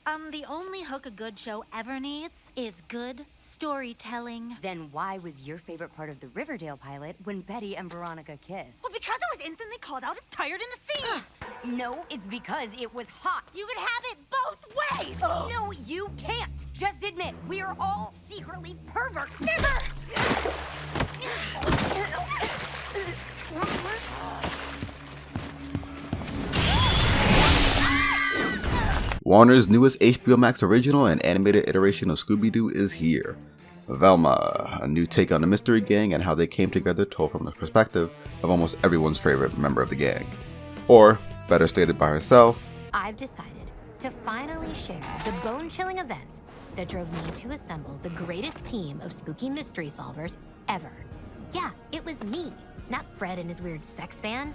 The only hook a good show ever needs is good storytelling. Then why was your favorite part of the Riverdale pilot when Betty and Veronica kissed? Well, because I was instantly called out as tired in the scene. No, it's because it was hot. You could have it both ways. No, you can't. Just admit, we are all secretly perverts. Never! Warner's newest HBO Max original and animated iteration of Scooby-Doo is here. Velma, a new take on the mystery gang and how they came together, told from the perspective of almost everyone's favorite member of the gang. Or, better stated by herself, I've decided to finally share the bone-chilling events that drove me to assemble the greatest team of spooky mystery solvers ever. Yeah, it was me, not Fred and his weird sex fan.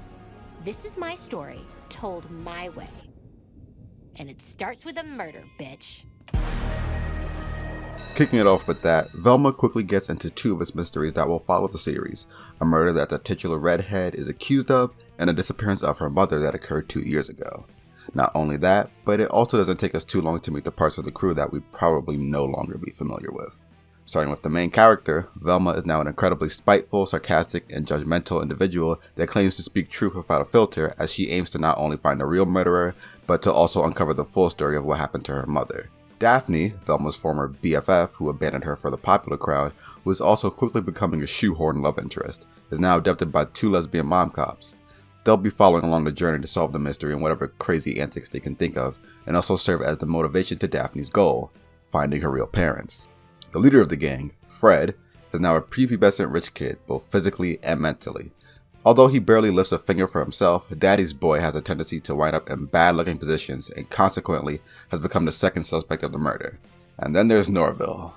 This is my story, told my way. And it starts with a murder, bitch. Kicking it off with that, Velma quickly gets into two of its mysteries that will follow the series, a murder that the titular redhead is accused of, and a disappearance of her mother that occurred 2 years ago. Not only that, but it also doesn't take us too long to meet the parts of the crew that we probably no longer be familiar with. Starting with the main character, Velma is now an incredibly spiteful, sarcastic, and judgmental individual that claims to speak truth without a filter, as she aims to not only find the real murderer, but to also uncover the full story of what happened to her mother. Daphne, Velma's former BFF who abandoned her for the popular crowd, who is also quickly becoming a shoehorn love interest, is now abducted by two lesbian mom cops. They'll be following along the journey to solve the mystery and whatever crazy antics they can think of, and also serve as the motivation to Daphne's goal, finding her real parents. The leader of the gang, Fred, is now a prepubescent rich kid, both physically and mentally. Although he barely lifts a finger for himself, Daddy's boy has a tendency to wind up in bad-looking positions and consequently has become the second suspect of the murder. And then there's Norville,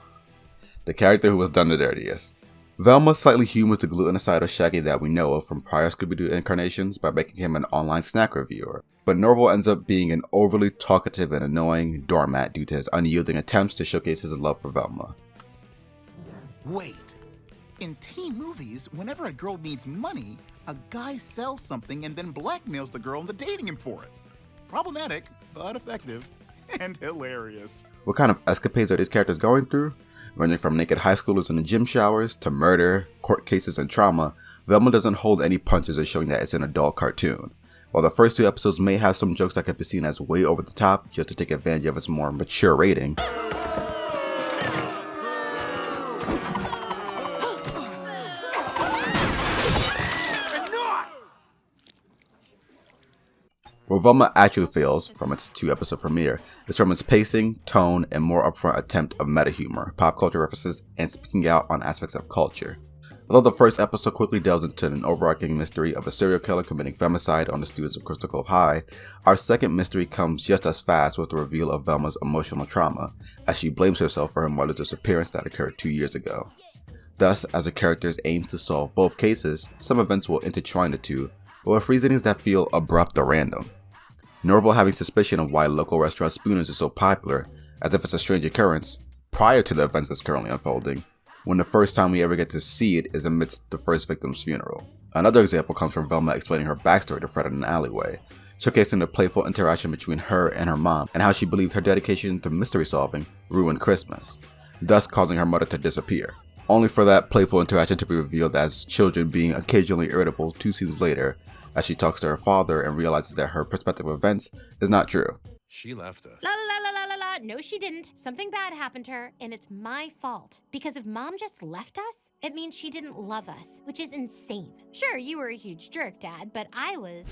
the character who was done the dirtiest. Velma slightly humors the glutinous side of Shaggy that we know of from prior Scooby-Doo incarnations by making him an online snack reviewer. But Norville ends up being an overly talkative and annoying doormat due to his unyielding attempts to showcase his love for Velma. Wait. In teen movies, whenever a girl needs money, a guy sells something and then blackmails the girl into dating him for it. Problematic, but effective. And hilarious. What kind of escapades are these characters going through? Ranging from naked high schoolers in the gym showers to murder, court cases, and trauma, Velma doesn't hold any punches in showing that it's an adult cartoon. While the first two episodes may have some jokes that could be seen as way over the top just to take advantage of its more mature rating, where Velma actually fails from its 2-episode premiere is from its pacing, tone, and more upfront attempt of meta-humor, pop culture references, and speaking out on aspects of culture. Although the first episode quickly delves into an overarching mystery of a serial killer committing femicide on the students of Crystal Cove High, our second mystery comes just as fast with the reveal of Velma's emotional trauma, as she blames herself for her mother's disappearance that occurred 2 years ago. Thus, as the characters aim to solve both cases, some events will intertwine the two, but with reasonings that feel abrupt or random. Norville having suspicion of why local restaurant Spooners is so popular, as if it's a strange occurrence, prior to the events that's currently unfolding, when the first time we ever get to see it is amidst the first victim's funeral. Another example comes from Velma explaining her backstory to Fred in an alleyway, showcasing the playful interaction between her and her mom, and how she believed her dedication to mystery solving ruined Christmas, thus causing her mother to disappear. Only for that playful interaction to be revealed as children being occasionally irritable 2 seasons later, as she talks to her father and realizes that her perspective of events is not true. She left us. La la la la la la. No, she didn't. Something bad happened to her, and it's my fault. Because if Mom just left us, it means she didn't love us, which is insane. Sure, you were a huge jerk, Dad, but I was.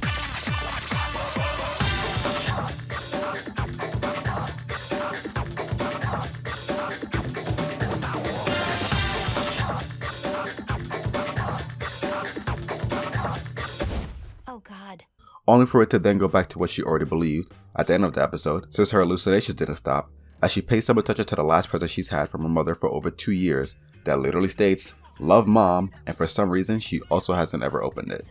Oh, God. Only for it to then go back to what she already believed at the end of the episode, since her hallucinations didn't stop, as she pays some attention to the last present she's had from her mother for over 2 years that literally states, "Love Mom," and for some reason she also hasn't ever opened it.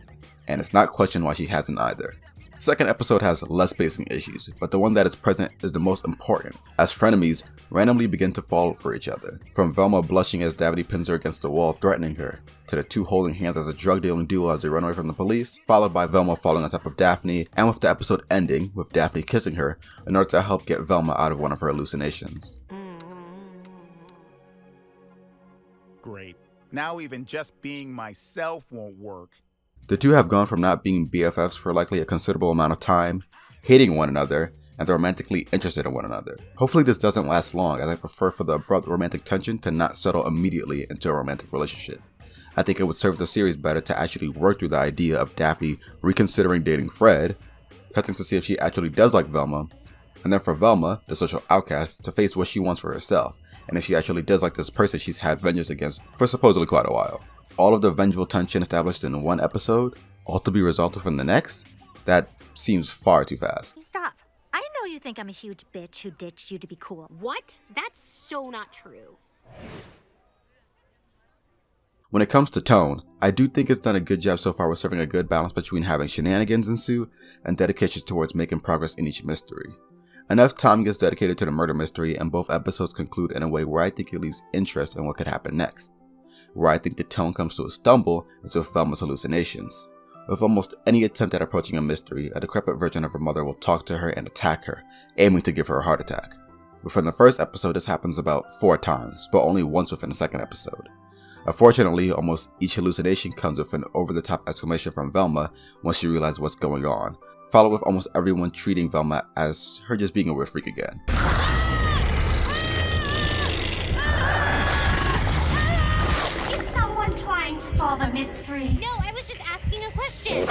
And it's not questioned why she hasn't either. Second episode has less pacing issues, but the one that is present is the most important, as frenemies randomly begin to fall for each other. From Velma blushing as Daphne pins her against the wall, threatening her, to the two holding hands as a drug-dealing duo as they run away from the police, followed by Velma falling on top of Daphne, and with the episode ending with Daphne kissing her in order to help get Velma out of one of her hallucinations. Great. Now even just being myself won't work. The two have gone from not being BFFs for likely a considerable amount of time, hating one another, and they're romantically interested in one another. Hopefully this doesn't last long, as I prefer for the abrupt romantic tension to not settle immediately into a romantic relationship. I think it would serve the series better to actually work through the idea of Daphne reconsidering dating Fred, testing to see if she actually does like Velma, and then for Velma, the social outcast, to face what she wants for herself, and if she actually does like this person she's had vengeance against for supposedly quite a while. All of the vengeful tension established in one episode, all to be resolved within the next? That seems far too fast. Stop. I know you think I'm a huge bitch who ditched you to be cool. What? That's so not true. When it comes to tone, I do think it's done a good job so far with serving a good balance between having shenanigans ensue and dedication towards making progress in each mystery. Enough time gets dedicated to the murder mystery, and both episodes conclude in a way where I think it leaves interest in what could happen next. Where I think the tone comes to a stumble is with Velma's hallucinations. With almost any attempt at approaching a mystery, a decrepit version of her mother will talk to her and attack her, aiming to give her a heart attack. Within the first episode, this happens about 4 times, but only once within the second episode. Unfortunately, almost each hallucination comes with an over-the-top exclamation from Velma once she realizes what's going on, followed with almost everyone treating Velma as her just being a weird freak again. Trying to solve a mystery. No, I was just asking a question.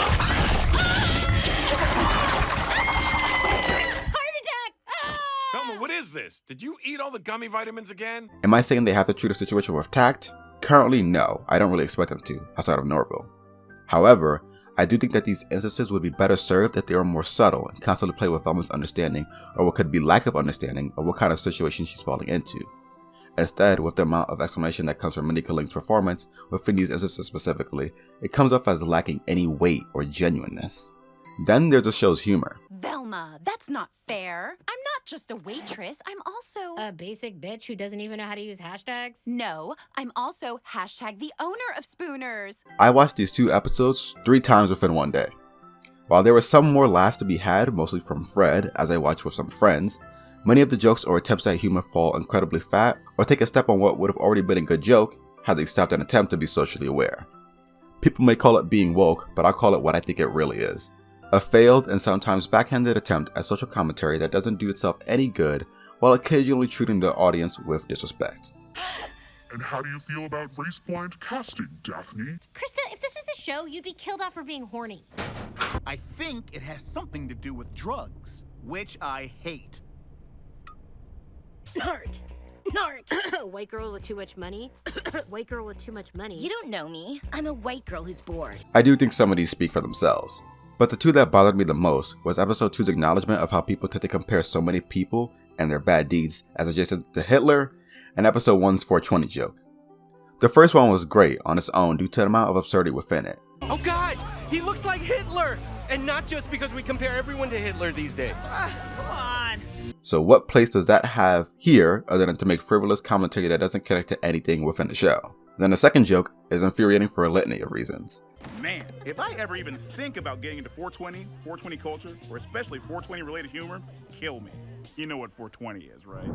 Heart attack! Velma, what is this? Did you eat all the gummy vitamins again? Am I saying they have to treat a situation with tact? Currently, no. I don't really expect them to, outside of Norville. However, I do think that these instances would be better served if they were more subtle and constantly play with Velma's understanding, or what could be lack of understanding, of what kind of situation she's falling into. Instead, with the amount of explanation that comes from Mindy Kaling's performance, within these instances specifically, it comes off as lacking any weight or genuineness. Then there's the show's humor. Velma, that's not fair. I'm not just a waitress, I'm also... A basic bitch who doesn't even know how to use hashtags? No, I'm also #the owner of Spooners. I watched these 2 episodes 3 times within one day. While there were some more laughs to be had, mostly from Fred, as I watched with some friends, many of the jokes or attempts at humor fall incredibly fat or take a step on what would have already been a good joke had they stopped an attempt to be socially aware. People may call it being woke, but I call it what I think it really is. A failed and sometimes backhanded attempt at social commentary that doesn't do itself any good while occasionally treating the audience with disrespect. And how do you feel about race blind casting, Daphne? Krista, if this was a show, you'd be killed off for being horny. I think it has something to do with drugs, which I hate. Narc. Narc. White girl with too much money. White girl with too much money. You don't know me. I'm a white girl who's bored. I do think some of these speak for themselves. But the 2 that bothered me the most was episode 2's acknowledgement of how people tend to compare so many people and their bad deeds as adjacent to Hitler, and episode 1's 420 joke. The first one was great on its own due to the amount of absurdity within it. Oh God, he looks like Hitler! And not just because we compare everyone to Hitler these days. Come on. So what place does that have here other than to make frivolous commentary that doesn't connect to anything within the show? Then the second joke is infuriating for a litany of reasons. Man, if I ever even think about getting into 420 culture, or especially 420 related humor, kill me. You know what 420 is, right?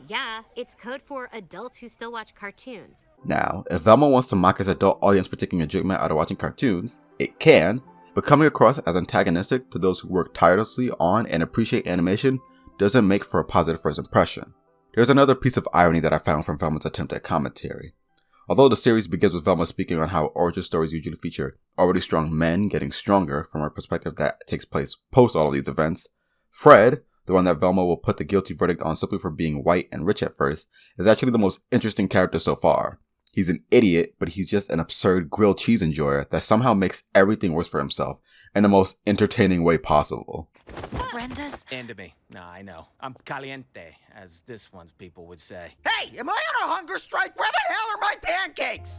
Yeah, it's code for adults who still watch cartoons. Now, if Velma wants to mock his adult audience for taking enjoyment out of watching cartoons, it can, but coming across as antagonistic to those who work tirelessly on and appreciate animation doesn't make for a positive first impression. There's another piece of irony that I found from Velma's attempt at commentary. Although the series begins with Velma speaking on how origin stories usually feature already strong men getting stronger from a perspective that takes place post all of these events, Fred, the one that Velma will put the guilty verdict on simply for being white and rich at first, is actually the most interesting character so far. He's an idiot, but he's just an absurd grilled cheese enjoyer that somehow makes everything worse for himself in the most entertaining way possible. Brenda's. And to me. Nah, I know. I'm caliente, as this one's people would say. Hey, am I on a hunger strike? Where the hell are my pancakes?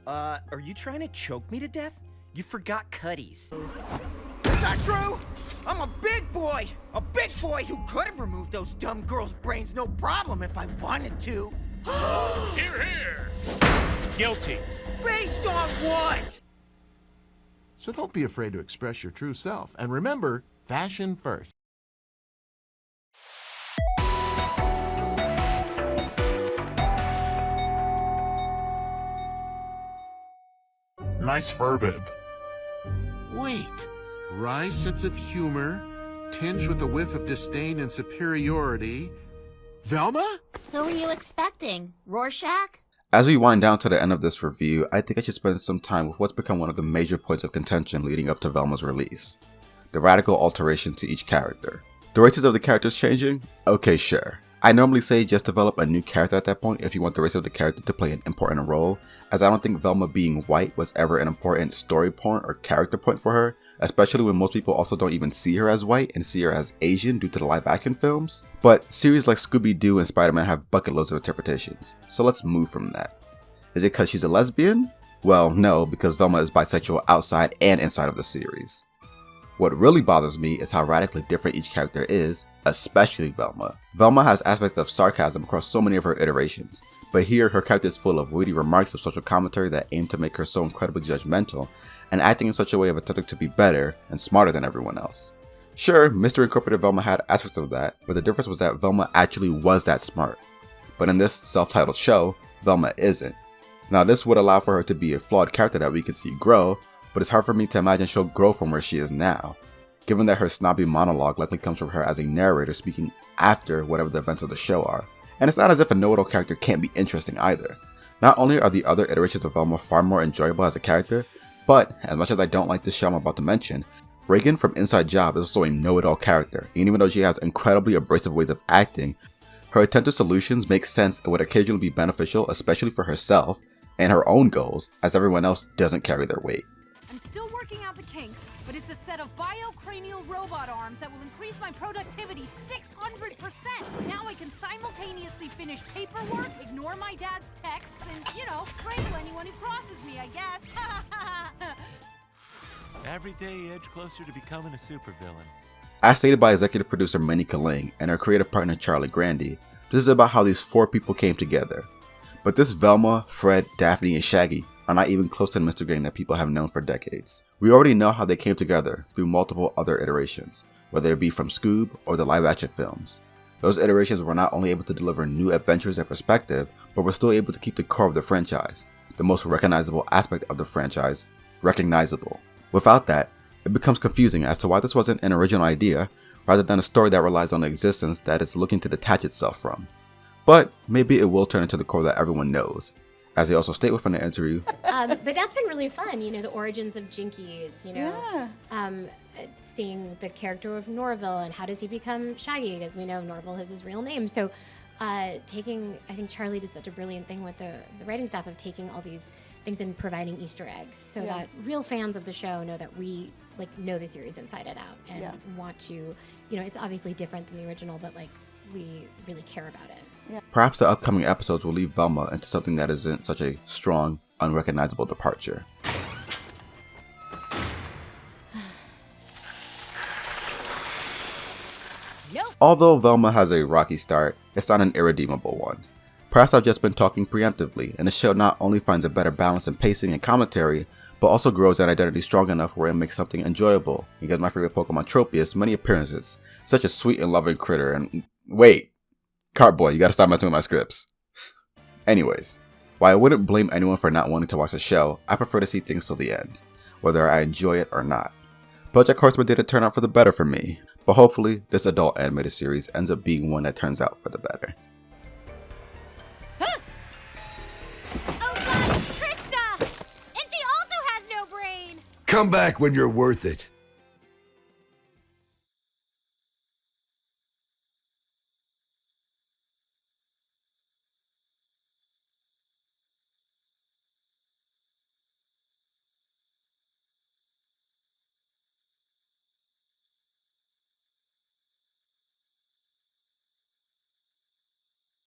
Are you trying to choke me to death? You forgot Cuddy's. Is that true? I'm a big boy! A big boy who could have removed those dumb girls' brains no problem if I wanted to. Hear, hear! Guilty. Based on what? So don't be afraid to express your true self. And remember, fashion first. Nice fur bib. Wait. Wry sense of humor, tinged with a whiff of disdain and superiority. Velma? Who were you expecting? Rorschach? As we wind down to the end of this review, I think I should spend some time with what's become one of the major points of contention leading up to Velma's release. The radical alteration to each character. The races of the characters changing? Okay, sure. I normally say just develop a new character at that point if you want the race of the character to play an important role, as I don't think Velma being white was ever an important story point or character point for her, especially when most people also don't even see her as white and see her as Asian due to the live action films. But series like Scooby-Doo and Spider-Man have bucket loads of interpretations, so let's move from that. Is it because she's a lesbian? Well, no, because Velma is bisexual outside and inside of the series. What really bothers me is how radically different each character is, especially Velma. Velma has aspects of sarcasm across so many of her iterations, but here her character is full of witty remarks of social commentary that aim to make her so incredibly judgmental, and acting in such a way of attempting to be better and smarter than everyone else. Sure, Mr. Incorporated Velma had aspects of that, but the difference was that Velma actually was that smart. But in this self-titled show, Velma isn't. Now this would allow for her to be a flawed character that we can see grow, but it's hard for me to imagine she'll grow from where she is now, given that her snobby monologue likely comes from her as a narrator speaking after whatever the events of the show are. And it's not as if a know-it-all character can't be interesting either. Not only are the other iterations of Velma far more enjoyable as a character, but as much as I don't like this show I'm about to mention, Reagan from Inside Job is also a know-it-all character, and even though she has incredibly abrasive ways of acting, her attempt to solutions make sense and would occasionally be beneficial, especially for herself and her own goals, as everyone else doesn't carry their weight. I'm still working out the kinks, but it's a set of biocranial robot arms that will increase my productivity 600%. Now I can simultaneously finish paperwork, ignore my dad's texts, and, strangle anyone who crosses me, I guess. Every day you edge closer to becoming a supervillain. As stated by executive producer Manny Kaling and her creative partner Charlie Grandy, this is about how these four people came together. But this Velma, Fred, Daphne, and Shaggy are not even close to the Mr. Green that people have known for decades. We already know how they came together through multiple other iterations, whether it be from Scoob or the live action films. Those iterations were not only able to deliver new adventures and perspective, but were still able to keep the core of the franchise, the most recognizable aspect of the franchise, recognizable. Without that, it becomes confusing as to why this wasn't an original idea, rather than a story that relies on an existence that it's looking to detach itself from. But maybe it will turn into the core that everyone knows. As they also state within the interview. But that's been really fun, the origins of Jinkies, seeing the character of Norville and how does he become Shaggy, because we know Norville is his real name. So I think Charlie did such a brilliant thing with the writing staff of taking all these things and providing Easter eggs so that real fans of the show know that we know the series inside and out and want to, it's obviously different than the original, but we really care about it. Perhaps the upcoming episodes will leave Velma into something that isn't such a strong, unrecognizable departure. Although Velma has a rocky start, it's not an irredeemable one. Perhaps I've just been talking preemptively, and the show not only finds a better balance in pacing and commentary, but also grows an identity strong enough where it makes something enjoyable. Because my favorite Pokemon Tropius, many appearances, such a sweet and loving critter, and wait, CartBoy, you gotta stop messing with my scripts. Anyways, while I wouldn't blame anyone for not wanting to watch the show, I prefer to see things till the end, whether I enjoy it or not. BoJack Horseman didn't turn out for the better for me, but hopefully this adult animated series ends up being one that turns out for the better. Oh God, Krista! And she also has no brain! Come back when you're worth it.